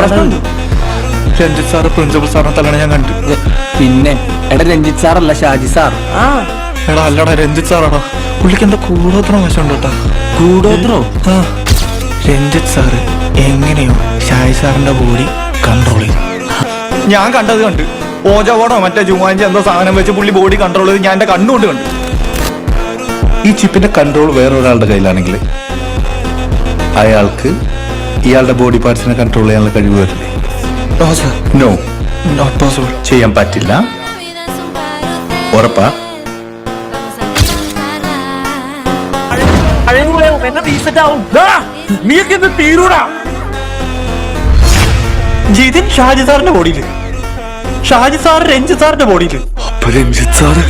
പ്രശ്നമുണ്ട്. Ranjith sir principal സാറിനെ തല്ലണ ഞാൻ കണ്ടു. പിന്നെ എടാ രഞ്ജിത്ത് സാറല്ല ഷാജി സാർ. എടാ അല്ലടാ രഞ്ജിത്ത് സാറാടാ. പുള്ളിക്ക് എന്താ കൂടോത്രം വശമുണ്ട് കേട്ടാ. കൂടോത്രോ? രഞ്ജിത്ത് സാറ് എങ്ങനെയോ ഷാജി സാറിന്റെ ബോഡി കൺട്രോൾ ചെയ്തു. ഞാൻ കണ്ടത് കണ്ട്. ഓജോടോ മറ്റേ ജുമാഞ്ചി എന്തോ സാധനം വെച്ച് പുള്ളി ബോഡി കൺട്രോൾ ചെയ്ത് ഞാൻ എന്റെ കണ്ണുകൊണ്ട് കണ്ടു. ഈ ചിപ്പിന്റെ കൺട്രോൾ വേറൊരാളുടെ കയ്യിലാണെങ്കിൽ അയാൾക്ക് ഇയാളുടെ ബോഡി പാർട്സിനെ കൺട്രോൾ ചെയ്യാനുള്ള കഴിവ് വരില്ലേ? No, not possible. ചെയ്യാൻ പറ്റില്ല. ഉറപ്പാ? ജിതിൻ ഷാജി സാറിന്റെ ബോഡിയില്, ഷാജി സാർ രഞ്ജിത്ത് സാറിന്റെ ബോഡിയില്. അപ്പൊ രഞ്ജിത്ത് സാറ്